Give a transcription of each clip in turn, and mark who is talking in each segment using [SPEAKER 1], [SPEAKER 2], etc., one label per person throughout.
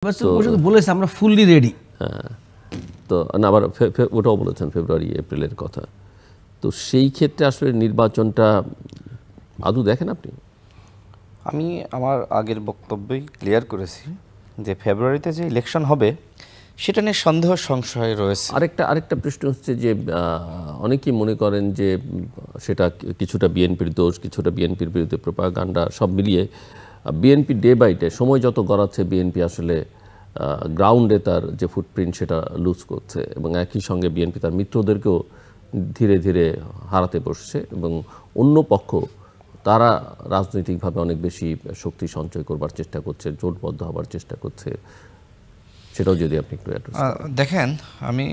[SPEAKER 1] বলেছে আমরা fully ready.
[SPEAKER 2] হ্যাঁ, তো না আবার ওটাও বলেছেন ফেব্রুয়ারি এপ্রিলের কথা। তো সেই ক্ষেত্রে আসলে নির্বাচনটা আদৌ দেখেন আপনি?
[SPEAKER 3] আমি আমার আগের বক্তব্যেই ক্লিয়ার করেছি যে ফেব্রুয়ারিতে যে ইলেকশন হবে সেটা নিয়ে সন্দেহ সংশয় রয়েছে।
[SPEAKER 2] আরেকটা প্রশ্ন হচ্ছে যে অনেকেই মনে করেন যে সেটা কিছুটা বিএনপির দোষ, কিছুটা বিএনপির বিরুদ্ধে প্রোপাগান্ডা, সব মিলিয়ে বিএনপি ডে বাই ডে সময় যত গড়াচ্ছে বিএনপি আসলে গ্রাউন্ডে তার যে ফুটপ্রিন্ট সেটা লুজ করছে এবং একই সঙ্গে বিএনপি তার মিত্রদেরকেও ধীরে ধীরে হারাতে বসছে এবং অন্য পক্ষ তারা রাজনৈতিকভাবে অনেক বেশি শক্তি সঞ্চয় করবার চেষ্টা করছে, জোটবদ্ধ হবার চেষ্টা করছে। সেটাও যদি আপনি একটু
[SPEAKER 3] দেখেন, আমি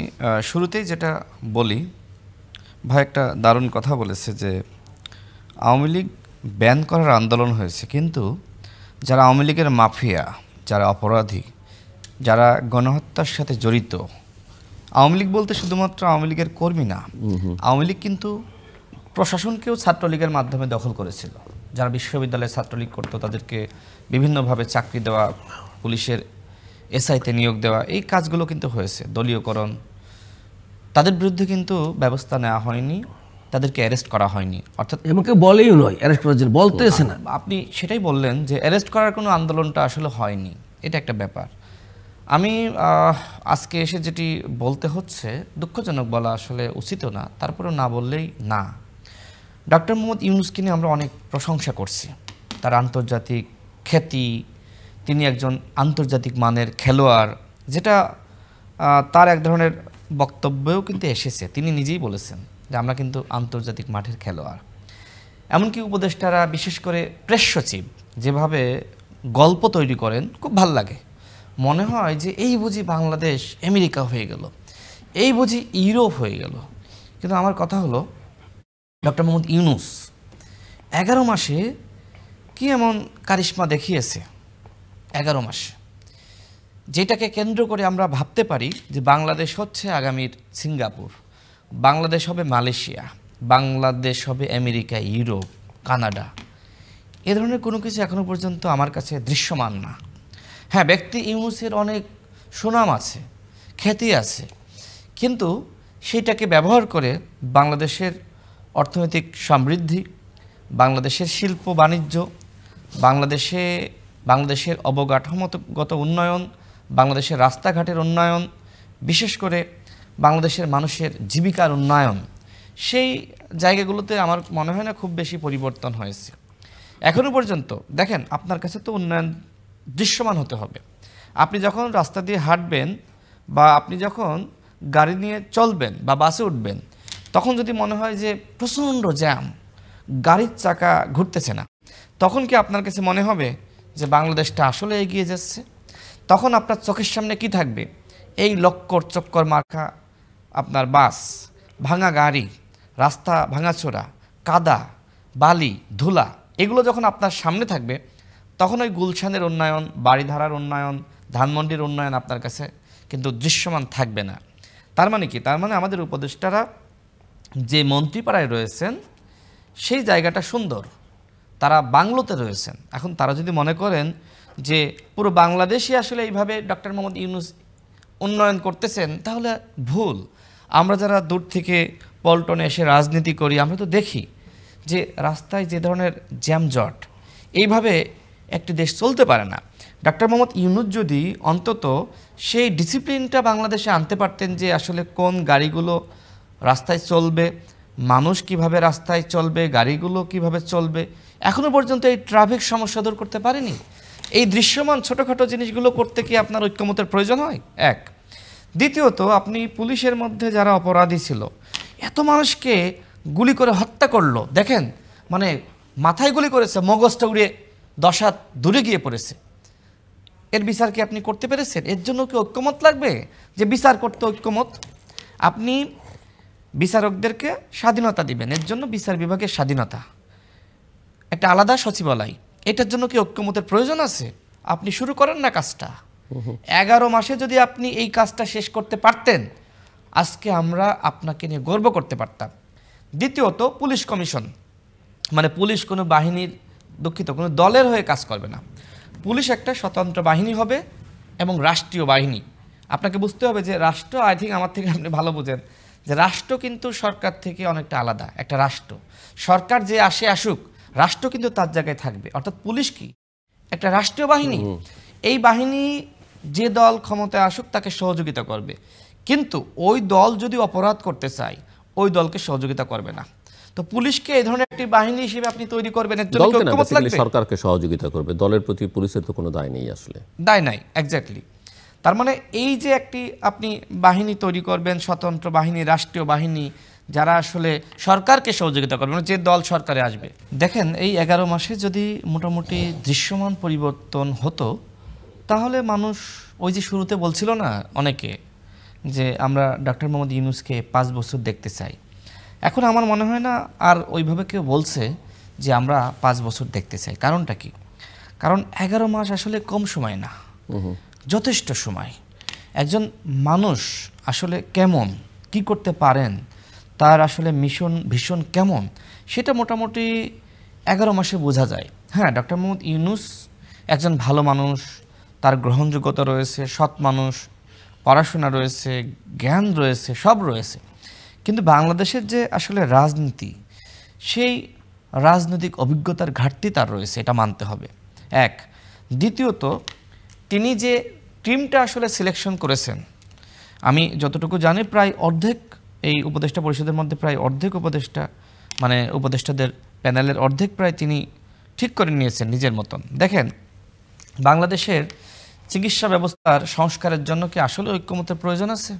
[SPEAKER 3] শুরুতেই যেটা বলি, ভাই একটা দারুণ কথা বলেছে যে আওয়ামী লীগ ব্যান করার আন্দোলন হয়েছে, কিন্তু যারা আওয়ামী লীগের মাফিয়া, যারা অপরাধী, যারা গণহত্যার সাথে জড়িত, আওয়ামী লীগ বলতে শুধুমাত্র আওয়ামী লীগের কর্মী না, আওয়ামী লীগ কিন্তু প্রশাসনকেও ছাত্রলীগের মাধ্যমে দখল করেছিল। যারা বিশ্ববিদ্যালয়ে ছাত্রলীগ করতো তাদেরকে বিভিন্নভাবে চাকরি দেওয়া, পুলিশের এসআইতে নিয়োগ দেওয়া, এই কাজগুলো কিন্তু হয়েছে। দলীয়করণ, তাদের বিরুদ্ধে কিন্তু ব্যবস্থা নেওয়া হয়নি, তাদেরকে অ্যারেস্ট করা হয়নি। অর্থাৎ
[SPEAKER 1] এমনকি বলেই নয় অ্যারেস্ট করার জন্য, বলতেছে না।
[SPEAKER 3] আপনি সেটাই বললেন যে অ্যারেস্ট করার কোনো আন্দোলনটা আসলে হয়নি, এটা একটা ব্যাপার। আমি আজকে এসে যেটি বলতে হচ্ছে, দুঃখজনক বলা আসলে উচিতও না, তারপরেও না বললেই না। ডক্টর মোহাম্মদ ইউনূসকে নিয়ে আমরা অনেক প্রশংসা করছি, তার আন্তর্জাতিক খ্যাতি, তিনি একজন আন্তর্জাতিক মানের খেলোয়াড়, যেটা তার এক ধরনের বক্তব্যেও কিন্তু এসেছে। তিনি নিজেই বলেছেন যে আমরা কিন্তু আন্তর্জাতিক মাঠের খেলোয়াড়। এমনকি উপদেষ্টারা, বিশেষ করে প্রেস সচিব যেভাবে গল্প তৈরি করেন, খুব ভাল লাগে। মনে হয় যে এই বুঝি বাংলাদেশ আমেরিকা হয়ে গেল, এই বুঝি ইউরোপ হয়ে গেল। কিন্তু আমার কথা হলো, ডক্টর মোহাম্মদ ইউনূস 11 মাসে কি এমন কারিশমা দেখিয়েছে? 11 মাসে, যেটাকে কেন্দ্র করে আমরা ভাবতে পারি যে বাংলাদেশ হচ্ছে আগামীর সিঙ্গাপুর, বাংলাদেশ হবে মালয়েশিয়া, বাংলাদেশ হবে আমেরিকা, ইউরোপ, কানাডা। এ ধরনের কোনো কিছু এখনো পর্যন্ত আমার কাছে দৃশ্যমান না। হ্যাঁ, ব্যক্তি ইউনূসের অনেক সুনাম আছে, খ্যাতি আছে, কিন্তু সেইটাকে ব্যবহার করে বাংলাদেশের অর্থনৈতিক সমৃদ্ধি, বাংলাদেশের শিল্প বাণিজ্য, বাংলাদেশের অবকাঠামোগত উন্নয়ন, বাংলাদেশের রাস্তাঘাটের উন্নয়ন, বিশেষ করে বাংলাদেশের মানুষের জীবিকার উন্নয়ন, সেই জায়গাগুলোতে আমার মনে হয় না খুব বেশি পরিবর্তন হয়েছে এখনও পর্যন্ত। দেখেন, আপনার কাছে তো উন্নয়ন দৃশ্যমান হতে হবে। আপনি যখন রাস্তা দিয়ে হাঁটবেন বা আপনি যখন গাড়ি নিয়ে চলবেন বা বাসে উঠবেন, তখন যদি মনে হয় যে প্রচণ্ড জ্যাম, গাড়ির চাকা ঘুরতেছে না, তখন কি আপনার কাছে মনে হবে যে বাংলাদেশটা আসলে এগিয়ে যাচ্ছে? তখন আপনার চোখের সামনে কি থাকবে? এই লক্কর চক্কর মার্কা আপনার বাস, ভাঙা গাড়ি, রাস্তা ভাঙাচোরা, কাদা, বালি, ধুলা, এগুলো যখন আপনার সামনে থাকবে, তখন ওই গুলশানের উন্নয়ন, বাড়িধারার উন্নয়ন, ধানমন্ডির উন্নয়ন আপনার কাছে কিন্তু দৃশ্যমান থাকবে না। তার মানে কি? তার মানে আমাদের উপদেষ্টারা যে মন্ত্রীপাড়ায় রয়েছেন সেই জায়গাটা সুন্দর, তারা বাংলোতে রয়েছেন। এখন তারা যদি মনে করেন যে পুরো বাংলাদেশই আসলে এইভাবে ডক্টর মোহাম্মদ ইউনূস উন্নয়ন করতেছেন, তাহলে ভুল। আমরা যারা দূর থেকে পল্টনে এসে রাজনীতি করি, আমরা তো দেখি যে রাস্তায় যে ধরনের জ্যামজট, এইভাবে একটি দেশ চলতে পারে না। ডক্টর মোহাম্মদ ইউনূস যদি অন্তত সেই ডিসিপ্লিনটা বাংলাদেশে আনতে পারতেন যে আসলে কোন গাড়িগুলো রাস্তায় চলবে, মানুষ কিভাবে রাস্তায় চলবে, গাড়িগুলো কিভাবে চলবে, এখনও পর্যন্ত এই ট্রাফিক সমস্যা দূর করতে পারেনি। এই দৃশ্যমান ছোটোখাটো জিনিসগুলো করতে কি আপনার ঐক্যমতের প্রয়োজন হয়? এক। দ্বিতীয়ত, আপনি পুলিশের মধ্যে যারা অপরাধী ছিল, এত মানুষকে গুলি করে হত্যা করলো, দেখেন, মানে মাথায় গুলি করেছে, মগজটা উড়ে 10 হাত দূরে গিয়ে পড়েছে। এর বিচার কি আপনি করতে পেরেছেন? এর জন্য কি ঐক্যমত লাগবে যে বিচার করতে ঐক্যমত? আপনি বিচারকদেরকে স্বাধীনতা দিবেন, এর জন্য বিচার বিভাগের স্বাধীনতা, একটা আলাদা সচিবালয়, এটার জন্য কি ঐক্যমতের প্রয়োজন আছে? আপনি শুরু করেন না কাজটা। 11 মাসে যদি আপনি এই কাজটা শেষ করতে পারতেন, আজকে আমরা আপনাকে নিয়ে গর্ব করতে পারতাম। দ্বিতীয়ত, পুলিশ কমিশন, মানে পুলিশ কোনো বাহিনীর, দুঃখিত, কোনো দলের হয়ে কাজ করবে না। পুলিশ একটা স্বতন্ত্র বাহিনী হবে, এবং রাষ্ট্রীয় বাহিনী। আপনাকে বুঝতে হবে যে রাষ্ট্র, আই থিঙ্ক আমার থেকে আপনি ভালো বোঝেন যে রাষ্ট্র কিন্তু সরকার থেকে অনেকটা আলাদা। একটা রাষ্ট্র, সরকার যে আসুক, রাষ্ট্র কিন্তু তার জায়গায় থাকবে। অর্থাৎ পুলিশ কি একটা রাষ্ট্রীয় বাহিনী। এই বাহিনী যে দল ক্ষমতায় আসুক তাকে সহযোগিতা করবে, কিন্তু ওই দল যদি অপরাধ করতে চায় ওই দলকে সহযোগিতা করবে না। তো পুলিশকে এই ধরনের একটি বাহিনী হিসেবে আপনি তৈরি করবেন, এর জন্য কি ঐক্যমত লাগবে?
[SPEAKER 2] সরকারকে সহযোগিতা করবে, দলের প্রতি পুলিশের তো কোনো দায় নেই, আসলে
[SPEAKER 3] দায় নাই। এক্স্যাক্টলি। তার মানে এই যে একটি আপনি বাহিনী তৈরি করবেন, স্বতন্ত্র বাহিনী, রাষ্ট্রীয় বাহিনী, যারা আসলে সরকারকে সহযোগিতা করবে, যে দল সরকারে আসবে। দেখেন এই 11 মাসে যদি মোটামুটি দৃশ্যমান পরিবর্তন হতো, তাহলে মানুষ ওই যে শুরুতে বলছিল না অনেকে যে আমরা ডক্টর মোহাম্মদ ইউনূসকে 5 বছর দেখতে চাই, এখন আমার মনে হয় না আর ওইভাবে কেউ বলছে যে আমরা 5 বছর দেখতে চাই। কারণটা কি? কারণ 11 মাস আসলে কম সময় না, যথেষ্ট সময়। একজন মানুষ আসলে কেমন, কি করতে পারেন, তার আসলে মিশন ভীষণ কেমন, সেটা মোটামুটি 11 মাসে বোঝা যায়। হ্যাঁ, ডক্টর মোহাম্মদ ইউনূস একজন ভালো মানুষ, তার গ্রহণযোগ্যতা রয়েছে, সৎ মানুষ, পড়াশোনা রয়েছে, জ্ঞান রয়েছে, সব রয়েছে। কিন্তু বাংলাদেশের যে আসলে রাজনীতি, সেই রাজনৈতিক অভিজ্ঞতার ঘাটতি তার রয়েছে, এটা মানতে হবে। এক। দ্বিতীয়ত, তিনি যে টিমটা আসলে সিলেকশন করেছেন, আমি যতটুকু জানি প্রায় অর্ধেক এই উপদেষ্টা পরিষদের মধ্যে প্রায় অর্ধেক উপদেষ্টা, মানে উপদেষ্টাদের প্যানেলের অর্ধেক প্রায় তিনি ঠিক করে নিয়েছেন নিজের মতন। দেখেন, বাংলাদেশের চিকিৎসা ব্যবস্থার সংস্কারের জন্য কি আসলে ঐক্যমতের প্রয়োজন আছে?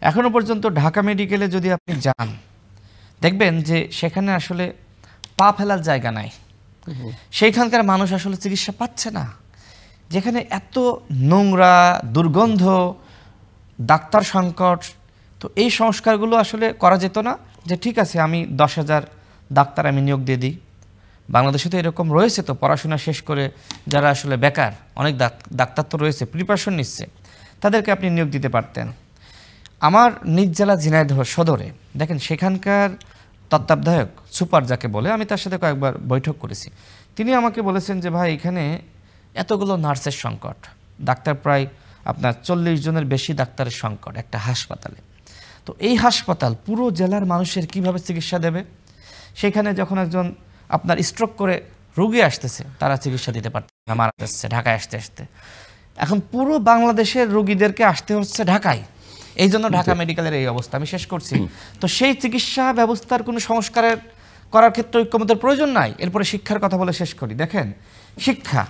[SPEAKER 3] এখনও পর্যন্ত ঢাকা মেডিকেলে যদি আপনি যান, দেখবেন যে সেখানে আসলে পা ফেলার জায়গা নাই। সেইখানকার মানুষ আসলে চিকিৎসা পাচ্ছে না। যেখানে এত নোংরা, দুর্গন্ধ, ডাক্তার সংকট, তো এই সংস্কারগুলো আসলে করা যেত না যে ঠিক আছে আমি 10,000 ডাক্তার আমি নিয়োগ দিয়ে দিই। বাংলাদেশে তো এরকম রয়েছে, তো পড়াশোনা শেষ করে যারা আসলে বেকার, অনেক ডাক্তার তো রয়েছে, প্রিপারেশন নিচ্ছে, তাদেরকে আপনি নিয়োগ দিতে পারতেন। আমার নিজ জেলা ঝিনাইদহ সদরে দেখেন, সেখানকার তত্ত্বাবধায়ক সুপার যাকে বলে, আমি তার সাথে কয়েকবার বৈঠক করেছি। তিনি আমাকে বলেছেন যে ভাই, এখানে এতগুলো নার্সের সংকট, ডাক্তার প্রায় আপনার 40 জনের বেশি ডাক্তারের সংকট একটা হাসপাতালে। তো এই হাসপাতাল পুরো জেলার মানুষের কিভাবে চিকিৎসা দেবে? সেখানে যখন একজন আপনার স্ট্রোক করে রোগী আসতেছে, তারা চিকিৎসা দিতে পারছে না, মারা যাচ্ছে ঢাকায় আসতে আসতে। এখন পুরো বাংলাদেশের রোগীদেরকে আসতে হচ্ছে ঢাকায়, এই জন্য ঢাকা মেডিকেলের এই অবস্থা। আমি শেষ করছি। তো সেই চিকিৎসা ব্যবস্থার কোনো সংস্কারের করার ক্ষেত্রে ঐক্যমতের প্রয়োজন নাই। এরপরে শিক্ষার কথা বলে শেষ করি। দেখেন, শিক্ষা,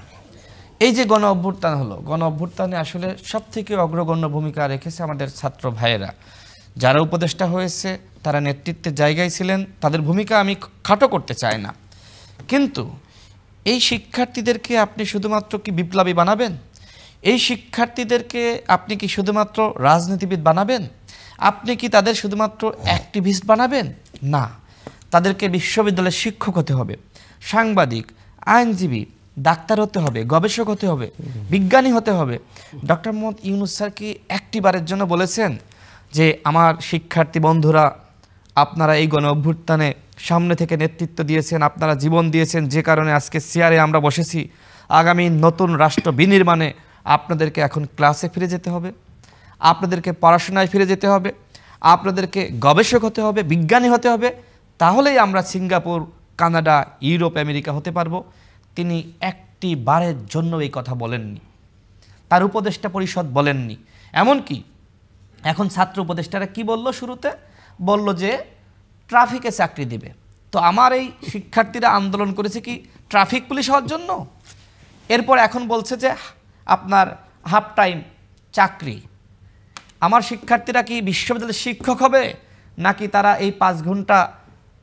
[SPEAKER 3] এই যে গণ অভ্যুত্থান হলো, গণ অভ্যুত্থানে আসলে সবথেকে অগ্রগণ্য ভূমিকা রেখেছে আমাদের ছাত্র ভাইয়েরা। যারা উপদেষ্টা হয়েছে তারা নেতৃত্বের জায়গায় ছিলেন, তাদের ভূমিকা আমি খাটো করতে চাই না। কিন্তু এই শিক্ষার্থীদেরকে আপনি শুধুমাত্র কি বিপ্লবী বানাবেন? এই শিক্ষার্থীদেরকে আপনি কি শুধুমাত্র রাজনীতিবিদ বানাবেন? আপনি কি তাদের শুধুমাত্র অ্যাক্টিভিস্ট বানাবেন? না, তাদেরকে বিশ্ববিদ্যালয়ের শিক্ষক হতে হবে, সাংবাদিক, আইনজীবী, ডাক্তার হতে হবে, গবেষক হতে হবে, বিজ্ঞানী হতে হবে। ডক্টর মোহাম্মদ ইউনূস স্যার কি একটিবারের জন্য বলেছেন যে আমার শিক্ষার্থী বন্ধুরা, আপনারা এই গণ অভ্যুত্থানে সামনে থেকে নেতৃত্ব দিয়েছেন, আপনারা জীবন দিয়েছেন, যে কারণে আজকে চেয়ারে আমরা বসেছি, আগামী নতুন রাষ্ট্র বিনির্মাণে আপনাদেরকে এখন ক্লাসে ফিরে যেতে হবে, আপনাদেরকে পড়াশোনায় ফিরে যেতে হবে, আপনাদেরকে গবেষক হতে হবে, বিজ্ঞানী হতে হবে, তাহলেই আমরা সিঙ্গাপুর, কানাডা, ইউরোপ, আমেরিকা হতে পারবো? তিনি একটি বারের জন্য এই কথা বলেননি, তার উপদেষ্টা পরিষদ বলেননি। এমনকি এখন ছাত্র উপদেষ্টারা কি বলল? শুরুতে বলল যে ট্রাফিকে চাকরি দিবে। তো আমার এই শিক্ষার্থীরা আন্দোলন করেছে কি ট্রাফিক পুলিশ হওয়ার জন্য? এরপর এখন বলছে যে আপনার হাফ টাইম চাকরি। আমার শিক্ষার্থীরা কি বিশ্ববিদ্যালয়ের শিক্ষক হবে, নাকি তারা এই 5 ঘন্টা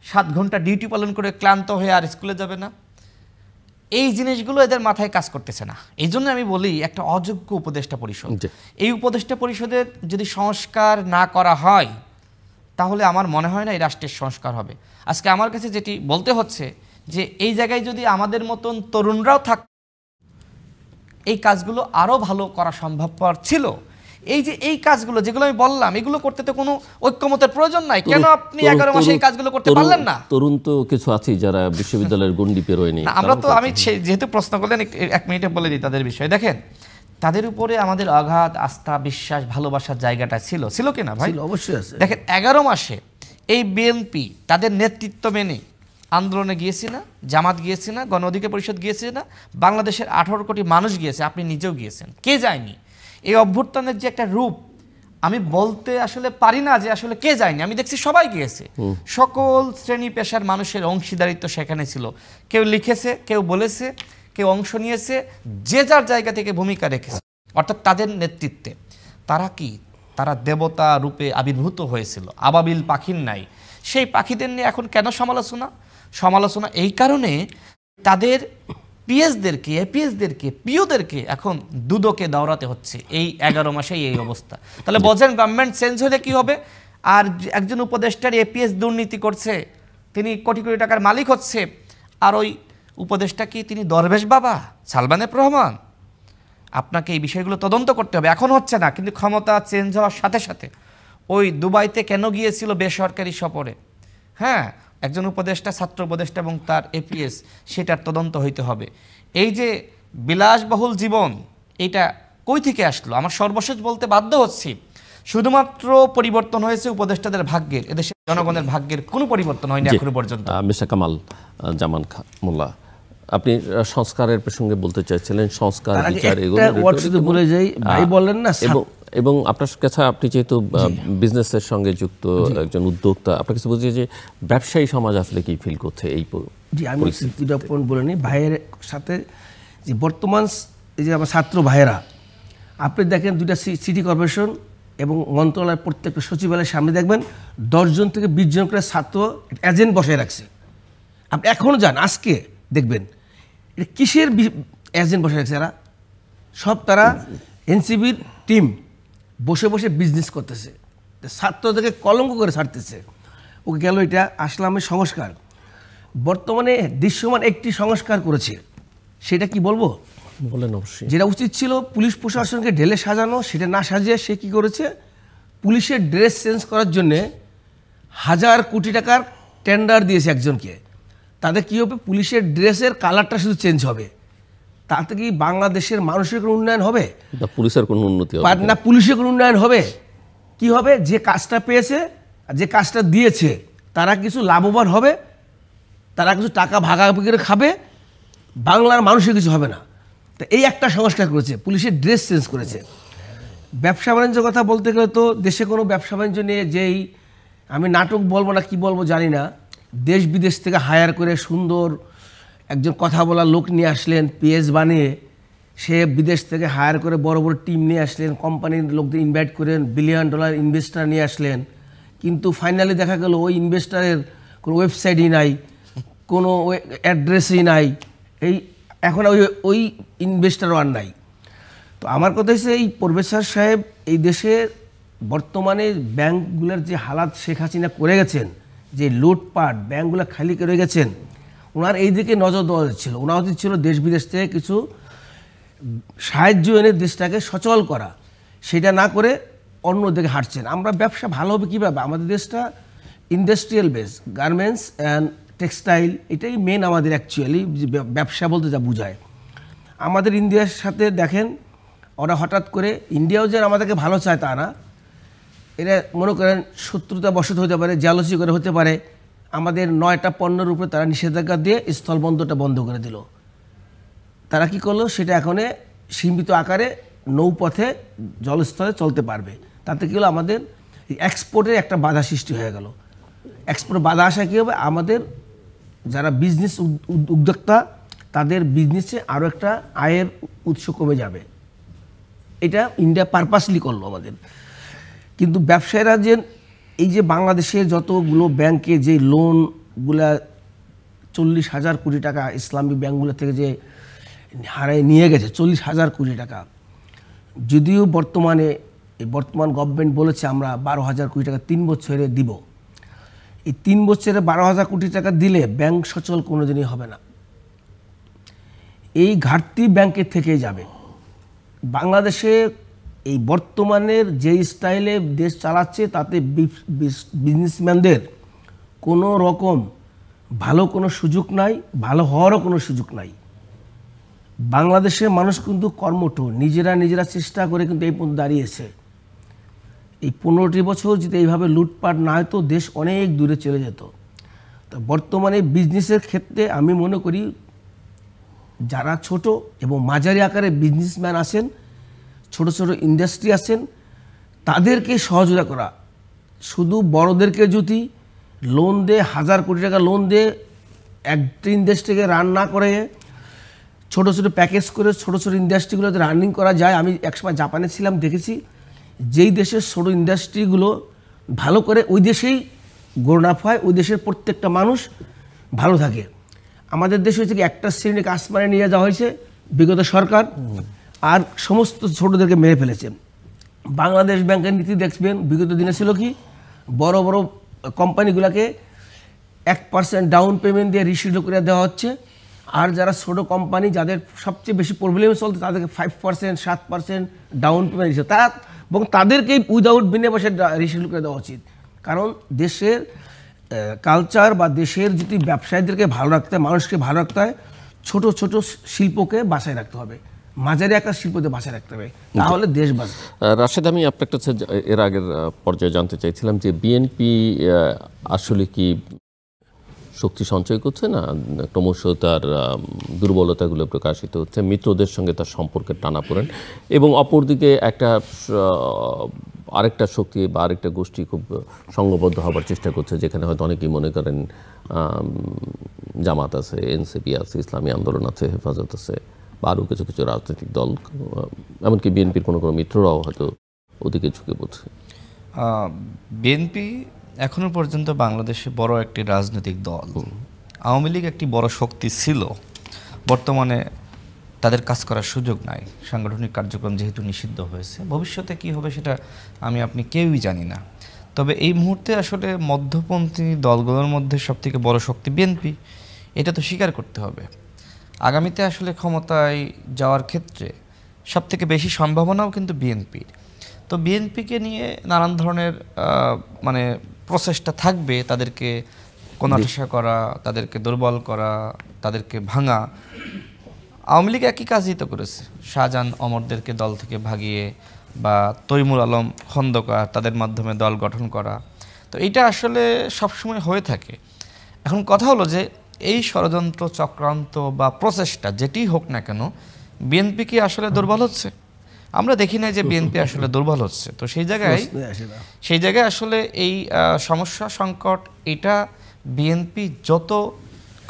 [SPEAKER 3] 7 ঘন্টা ডিউটি পালন করে ক্লান্ত হয়ে আর স্কুলে যাবে না? এই জিনিসগুলো এদের মাথায় কাজ করতেছে না। এই জন্য আমি বলি, একটা অযোগ্য উপদেষ্টা পরিষদ। এই উপদেষ্টা পরিষদের যদি সংস্কার না করা হয়, তাহলে আমার মনে হয় না এই রাষ্ট্রের সংস্কার হবে। আজকে আমার কাছে যেটি বলতে হচ্ছে যে এই জায়গায় যদি আমাদের মতন তরুণরাও থাক, এই কাজগুলো আরও ভালো করা সম্ভবপর ছিল। এই যে এই কাজগুলো যেগুলো আমি বললাম, এগুলো করতে তো কোনো ঐক্যমতের প্রয়োজন নাই। কেন আপনি 11 মাসে এই কাজগুলো করতে পারলেন না?
[SPEAKER 2] তরুণ তো কিছু আছে যারা বিশ্ববিদ্যালয়ের গণ্ডি পেরোয়নি।
[SPEAKER 3] আমরা তো, আমি যেহেতু প্রশ্ন করলেন, 1 মিনিটে বলে দিই তাদের বিষয়ে। দেখেন, তাদের উপরে আমাদের অগাধ আস্থা, বিশ্বাস, ভালোবাসার জায়গাটা ছিল কিনা ভাই?
[SPEAKER 1] অবশ্যই আছে।
[SPEAKER 3] দেখেন 11 মাসে এই বিএনপি তাদের নেতৃত্ব মেনে আন্দোলনে গিয়েছে না, জামাত গিয়েছে না, গণ অধিকার পরিষদ গিয়েছে না, বাংলাদেশের 18 কোটি মানুষ গিয়েছে, আপনি নিজেও গিয়েছেন, কে যায়নি? এই অভ্যুত্থানের যে একটা রূপ আমি বলতে আসলে পারি না যে আসলে কে যায়নি, আমি দেখছি সবাই গিয়েছে, সকল শ্রেণী পেশার মানুষের অংশীদারিত্ব সেখানে ছিল। কেউ লিখেছে, কেউ বলেছে, কেউ অংশ নিয়েছে, যে যার জায়গা থেকে ভূমিকা রেখেছে, অর্থাৎ তাদের নেতৃত্বে। তারা কি? তারা দেবতা রূপে আবির্ভূত হয়েছিল, আবাবিল পাখির নাই। সেই পাখিদের নিয়ে এখন কেন সমালোচনা এই কারণে তাদের পিএসদেরকে, এপিএসদেরকে, পিওদেরকে এখন দুদকে দৌড়াতে হচ্ছে এই 11 মাসেই এই অবস্থা। তাহলে বোঝেন গভর্নমেন্ট চেঞ্জ হলে কি হবে? আর একজন উপদেষ্টার এপিএস দুর্নীতি করছে, তিনি কোটি কোটি টাকার মালিক হচ্ছে, আর ওই উপদেষ্টা কি তিনি দরবেশ বাবা সালমানের রহমান? আপনাকে এই বিষয়গুলো তদন্ত করতে হবে। এখন হচ্ছে না, কিন্তু ক্ষমতা চেঞ্জ হওয়ার সাথে সাথে ওই দুবাইতে কেন গিয়েছিল বেসরকারি সফরে? হ্যাঁ, একজন উপদেষ্টা, ছাত্র উপদেষ্টা এবং তার এপিএস, সেটার তদন্ত হইতে হবে। এই যে বিলাসবহুল জীবন, এটা কই থেকে আসলো? আমার সর্বশেষ বলতে বাধ্য হচ্ছি, শুধুমাত্র পরিবর্তন হয়েছে উপদেষ্টাদের ভাগ্যের, এদেশের জনগণের ভাগ্যের কোনো পরিবর্তন হয়নি এখনো পর্যন্ত।
[SPEAKER 2] মিস্টার কামাল জামান মোল্লা, আপনি সংস্কারের প্রসঙ্গে বলতে চাইছিলেন, সংস্কার, বিচার, এগুলো
[SPEAKER 1] বলে যাই ভাই, বললেন না।
[SPEAKER 2] এবং আপনার কাছে, আপনি যেহেতু বিজনেসের সঙ্গে যুক্ত একজন উদ্যোক্তা, আপনার কাছে বুঝিয়ে যে ব্যবসায়ী সমাজ আসলে কি ফিল করছে এই?
[SPEAKER 1] জি, আমি দুটা পয়েন্ট বলে নিই ভাইয়ের সাথে। যে বর্তমান এই যে আমার ছাত্র ভাইয়েরা, আপনি দেখেন দুইটা সিটি কর্পোরেশন এবং মন্ত্রণালয়ের প্রত্যেকটা সচিবালয়ের সামনে দেখবেন 10 জন থেকে 20 জন করে ছাত্র এজেন্ট বসায় রাখছে। আপনি এখনও যান, আজকে দেখবেন এটা কিসের এজেন্ট বসে রাখছে এরা? সব তারা এনসিবির টিম বসে বসে বিজনেস করতেছে, ছাত্রদেরকে কলঙ্ক করে ছাড়তেছে। ওকে গেল, এটা আসলাম সংস্কার। বর্তমানে দৃশ্যমান একটি সংস্কার করেছে, সেটা কি বলবো?
[SPEAKER 2] বলেন। অবশ্যই
[SPEAKER 1] যেটা উচিত ছিল পুলিশ প্রশাসনকে ঢেলে সাজানো, সেটা না সাজিয়ে সে কি করেছে? পুলিশের ড্রেস চেঞ্জ করার জন্যে 1000 কোটি টাকার টেন্ডার দিয়েছে একজনকে। তাদের কী হবে? পুলিশের ড্রেসের কালারটা শুধু চেঞ্জ হবে। তাতে কি বাংলাদেশের মানুষের কোনো উন্নয়ন হবে?
[SPEAKER 2] পুলিশের কোনো উন্নতি হবে
[SPEAKER 1] না, পুলিশের কোনো উন্নয়ন হবে? কি হবে? যে কাজটা পেয়েছে আর যে কাজটা দিয়েছে তারা কিছু লাভবান হবে, তারা কিছু টাকা ভাগাভাগি করে খাবে, বাংলার মানুষের কিছু হবে না। তো এই একটা সংস্কার করেছে, পুলিশের ড্রেস চেঞ্জ করেছে। ব্যবসা বাণিজ্যের কথা বলতে গেলে তো দেশে কোনো ব্যবসা বাণিজ্য নিয়ে যেই, আমি নাটক বলবো না কি বলবো জানি না, দেশ বিদেশ থেকে হায়ার করে সুন্দর একজন কথা বলার লোক নিয়ে আসলেন, পিএস বানিয়ে সে বিদেশ থেকে হায়ার করে বড় বড় টিম নিয়ে আসলেন, কোম্পানির লোকদের ইনভাইট করেন, $1 বিলিয়ন ইনভেস্টার নিয়ে আসলেন। কিন্তু ফাইনালি দেখা গেল ওই ইনভেস্টারের কোনো ওয়েবসাইটই নাই, কোনো অ্যাড্রেসই নাই, এই এখন ওই ইনভেস্টারও আর নাই। তো আমার কথা হচ্ছে, এই প্রফেসর সাহেব এই দেশের বর্তমানে ব্যাংকগুলোর যে হালাত শেখ হাসিনা করে গেছেন, যে লুটপাট, ব্যাংকগুলো খালি করে গেছেন, ওনার এই দিকে নজর দেওয়া ছিল। ওনার উচিত ছিল দেশ বিদেশ থেকে কিছু সাহায্য এনে দেশটাকে সচল করা, সেটা না করে অন্য দিকে হাঁটছেন। আমরা ব্যবসা ভালো হবে কীভাবে? আমাদের দেশটা industrial base, garments and textile, এটাই মেন আমাদের অ্যাকচুয়ালি ব্যবসা বলতে যা বোঝায়। আমাদের ইন্ডিয়ার সাথে দেখেন, ওরা হঠাৎ করে, ইন্ডিয়াও যে আমাদেরকে ভালো চায় তা না, এরা মনে করেন শত্রুতা বশত হতে পারে, জালসি করে হতে পারে, আমাদের 9টা পণ্যের উপরে তারা নিষেধাজ্ঞা দিয়ে স্থলবন্দরটা বন্ধ করে দিল। তারা কি করলো? সেটা এখন সীমিত আকারে নৌপথে জলস্থলে চলতে পারবে। তাতে কী হলো? আমাদের এক্সপোর্টের একটা বাধা সৃষ্টি হয়ে গেল। এক্সপোর্ট বাধা আসা কী হবে? আমাদের যারা বিজনেস উদ্যোক্তা, তাদের বিজনেসে আরও একটা আয়ের উৎস কমে যাবে। এটা ইন্ডিয়া পারপাসলি করলো আমাদের। কিন্তু ব্যবসায়ীরা যে এই যে বাংলাদেশের যতগুলো ব্যাংকে যে লোনগুলা 40,000 কোটি টাকা ইসলামী ব্যাংকগুলো থেকে যে হারায় নিয়ে গেছে, 40,000 কোটি টাকা, যদিও বর্তমান গভর্নমেন্ট বলেছে আমরা 12,000 কোটি টাকা 3 বছরে দিব। এই 3 বছরে 12,000 কোটি টাকা দিলে ব্যাংক সচল কোনোদিনই হবে না। এই ঘাটতি ব্যাংকের থেকেই যাবে। বাংলাদেশে এই বর্তমানের যে স্টাইলে দেশ চালাচ্ছে, তাতে বিজনেসম্যানদের কোনো রকম ভালো কোনো সুযোগ নাই, ভালো হওয়ারও কোনো সুযোগ নাই। বাংলাদেশের মানুষ কিন্তু কর্মঠ, নিজেরা চেষ্টা করে কিন্তু এই পর্যন্ত দাঁড়িয়েছে। এই 15টি বছর যদি এইভাবে লুটপাট না হতো দেশ অনেক দূরে চলে যেত। তো বর্তমানে বিজনেসের ক্ষেত্রে আমি মনে করি যারা ছোট এবং মাঝারি আকারে বিজনেসম্যান আছেন, ছোট ছোট ইন্ডাস্ট্রি আছেন, তাদেরকে সহযোগিতা করা। শুধু বড়দেরকে যদি লোন দিয়ে 1000 কোটি টাকা লোন দিয়ে একটা ইন্ডাস্ট্রিকে রান না করে ছোট ছোট প্যাকেজ করে ছোট ছোট ইন্ডাস্ট্রিগুলোতে রানিং করা যায়। আমি একসময় জাপানে ছিলাম, দেখেছি যেই দেশের ছোট ইন্ডাস্ট্রিগুলো ভালো করে ওই দেশেই গ্রোন আপ হয়, ওই দেশের প্রত্যেকটা মানুষ ভালো থাকে। আমাদের দেশে হচ্ছে কি একটা শ্রেণী কাশ্মীরে নিয়ে যাওয়া হয়েছে বিগত সরকার, আর সমস্ত ছোটদেরকে মেরে ফেলেছে। বাংলাদেশ ব্যাংকের নীতি দেখবেন বিগত দিনে ছিল কি, বড় বড় কোম্পানিগুলোকে 1% ডাউন পেমেন্ট দিয়ে রিশিডিউল করে দেওয়া হচ্ছে, আর যারা ছোটো কোম্পানি যাদের সবচেয়ে বেশি প্রবলেম চলছে তাদেরকে 5% 7% ডাউন পেমেন্ট দিচ্ছে তারা, এবং তাদেরকেই উইদাউট বিনা পয়সায় রিশিডিউল করে দেওয়া উচিত। কারণ দেশের কালচার বা দেশের যদি ব্যবসায়ীদেরকে ভালো রাখতে হয়, মানুষকে ভালো রাখতে হয়, ছোট ছোট শিল্পকে বাঁচায় রাখতে হবে, মাঝারি একটা শিল্পতে বাঁচায় রাখতে হবে, তাহলে দেশ বাঁচবে।
[SPEAKER 2] রাশেদ, আমি আপনার কাছে এর আগের পর্যায়ে জানতে চাইছিলাম যে বিএনপি আসলে কি শক্তি সঞ্চয় করছে না, ক্রমশ তার দুর্বলতাগুলো প্রকাশিত হচ্ছে, মিত্রদের সঙ্গে তার সম্পর্কের টানাপোড়েন, এবং অপরদিকে আরেকটা শক্তি বা আরেকটা গোষ্ঠী খুব সংঘবদ্ধ হবার চেষ্টা করছে, যেখানে হয়তো অনেকেই মনে করেন জামাত আছে, এনসিপি আছে, ইসলামী আন্দোলন আছে, হেফাজত আছে, বা আরও কিছু কিছু রাজনৈতিক দল, এমনকি বিএনপির কোনো কোনো মিত্ররাও হয়তো ওদিকে ঝুঁকে পড়ছে।
[SPEAKER 3] বিএনপি এখনো পর্যন্ত বাংলাদেশে বড় একটি রাজনৈতিক দল। আওয়ামী লীগ একটি বড় শক্তি ছিল, বর্তমানে তাদের কাজ করার সুযোগ নাই, সাংগঠনিক কার্যক্রম যেহেতু নিষিদ্ধ হয়েছে। ভবিষ্যতে কি হবে সেটা আপনি কেউই জানি না। তবে এই মুহূর্তে আসলে মধ্যপন্থী দলগুলোর মধ্যে সবথেকে বড় শক্তি বিএনপি, এটা তো স্বীকার করতে হবে। আগামীতে আসলে ক্ষমতায় যাওয়ার ক্ষেত্রে সবথেকে বেশি সম্ভাবনাও কিন্তু বিএনপির। তো বিএনপিকে নিয়ে নানান ধরনের প্রচেষ্টা থাকবে, তাদেরকে কোণঠাসা করা, তাদেরকে দুর্বল করা, তাদেরকে ভাঙা। আওয়ামী লীগ একই কাজই তো করেছে, শাহজাহান অমরদেরকে দল থেকে ভাগিয়ে বা তৈমুর আলম খন্দকার তাদের মাধ্যমে দল গঠন করা। তো এটা আসলে সবসময় হয়ে থাকে। এখন কথা হলো যে এই ষড়যন্ত্র চক্রান্ত বা প্রচেষ্টা যেটি হোক না কেন, বিএনপি কি আসলে দুর্বল হচ্ছে? আমরা দেখি না যে বিএনপি আসলে দুর্বল হচ্ছে। তো সেই জায়গায় আসলে এই সমস্যা সংকট এটা বিএনপি যত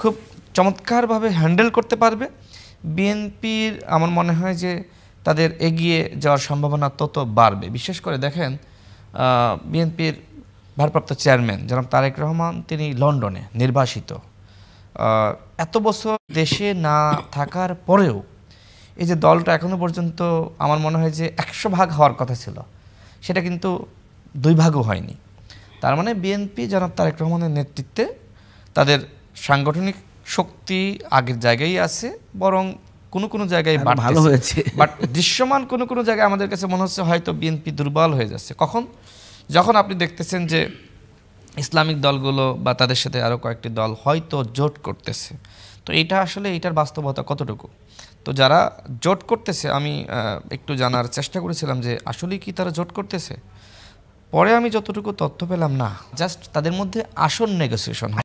[SPEAKER 3] খুব চমৎকারভাবে হ্যান্ডেল করতে পারবে, বিএনপির আমার মনে হয় যে তাদের এগিয়ে যাওয়ার সম্ভাবনা তত বাড়বে। বিশেষ করে দেখেন বিএনপির ভারপ্রাপ্ত চেয়ারম্যান জনাব তারেক রহমান, তিনি লন্ডনে নির্বাসিত। এত বছর দেশে না থাকার পরেও এই যে দলটা এখনো পর্যন্ত আমার মনে হয় যে 100 ভাগ হওয়ার কথা ছিল, সেটা কিন্তু 2 ভাগও হয়নি। তার মানে বিএনপি জনাব তারেক রহমানের নেতৃত্বে তাদের সাংগঠনিক শক্তি আগের জায়গায় আছে, বরং কোনো কোনো জায়গায় ভালো হয়েছে, বাট দৃশ্যমান কোনো কোনো জায়গায় আমাদের কাছে মনে হচ্ছে হয়তো বিএনপি দুর্বল হয়ে যাচ্ছে। যখন আপনি দেখতেছেন যে ইসলামিক দলগুলো বা তাদের সাথে আরও কয়েকটি দল হয়তো জোট করতেছে, তো এইটা আসলে এইটার বাস্তবতা কতটুকু? তো যারা জোট করতেছে, আমি একটু জানার চেষ্টা করেছিলাম যে আসলেই কি তারা জোট করতেছে। পরে আমি যতটুকু তথ্য পেলাম, না, জাস্ট তাদের মধ্যে আসন নেগোসিয়েশন